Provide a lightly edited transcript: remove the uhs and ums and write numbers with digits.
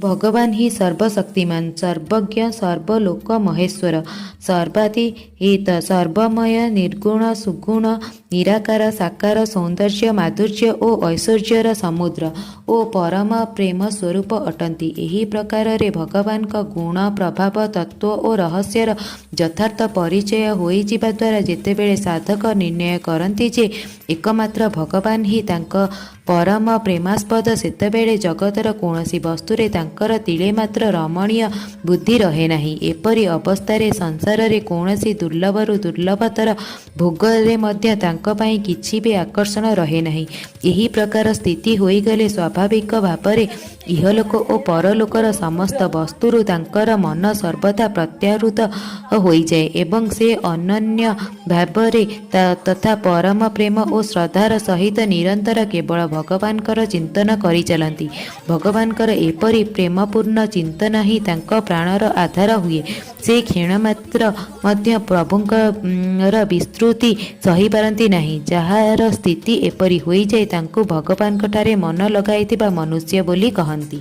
भगवान ही सर्वशक्तिमान, सर्वज्ञ, सर्वलोक महेश्वर, सर्वातिहित, सर्वमय, निर्गुण, सुगुण, निराकार, साकार, सौंदर्य, माधुर्य ଓ ଐଶ୍ୱର୍ଯ୍ୟର ସମୁଦ୍ର ଓ ପରମ ପ୍ରେମ ସ୍ୱରୂପ ଅଟନ୍ତି। ଏହି ପ୍ରକାରରେ ଭଗବାନଙ୍କ ଗୁଣ, ପ୍ରଭାବ, ତତ୍ତ୍ୱ ଓ ରହସ୍ୟର ଯଥାର୍ଥ ପରିଚୟ ହୋଇଯିବା ଦ୍ୱାରା ଯେତେବେଳେ ସାଧକ ନିର୍ଣ୍ଣୟ କରନ୍ତି ଯେ ଏକମାତ୍ର ଭଗବାନ ହିଁ ତାଙ୍କ ପରମ ପ୍ରେମାସ୍ପଦ, ସେତେବେଳେ ଜଗତର କୌଣସି ବସ୍ତୁରେ ତାଙ୍କର ତିଳେ ମାତ୍ର ରମଣୀୟ ବୁଦ୍ଧି ରହେ ନାହିଁ। ଏପରି ଅବସ୍ଥାରେ ସଂସାରରେ କୌଣସି ଦୁର୍ଲଭରୁ ଦୁର୍ଲଭତର ଭୋଗରେ ମଧ୍ୟ ତାଙ୍କ ପାଇଁ କିଛି ବି ଆକର୍ଷଣ ରହେ ନାହିଁ। ଏହି ପ୍ରକାର ସ୍ଥିତି ହୋଇଗଲେ ସ୍ୱାଭାବିକ ଭାବରେ ଇହଲୋକ ଓ ପରଲୋକର ସମସ୍ତ ବସ୍ତୁରୁ ତାଙ୍କର ମନ ସର୍ବଦା ପ୍ରତ୍ୟାହୃତ ହୋଇଯାଏ ଏବଂ ସେ ଅନନ୍ୟ ଭାବରେ ତଥା ପରମ ପ୍ରେମ ଓ ଶ୍ରଦ୍ଧାର ସହିତ ନିରନ୍ତର କେବଳ ଭଗବାନଙ୍କର ଚିନ୍ତନ କରିଚାଲନ୍ତି। ଭଗବାନଙ୍କର ଏପରି ପ୍ରେମପୂର୍ଣ୍ଣ ଚିନ୍ତନ ହିଁ ତାଙ୍କ ପ୍ରାଣର ଆଧାର ହୁଏ। ସେ କ୍ଷଣମାତ୍ର ମଧ୍ୟ ପ୍ରଭୁଙ୍କର ବିସ୍ମୃତି ସହିପାରନ୍ତି ନାହିଁ। ଯାହାର ସ୍ଥିତି ଏପରି ହୋଇଯାଏ ତାଙ୍କୁ ଭଗବାନଙ୍କଠାରେ ମନ ଲଗାଇଥିବା ମନୁଷ୍ୟ ବୋଲି କହନ୍ତି।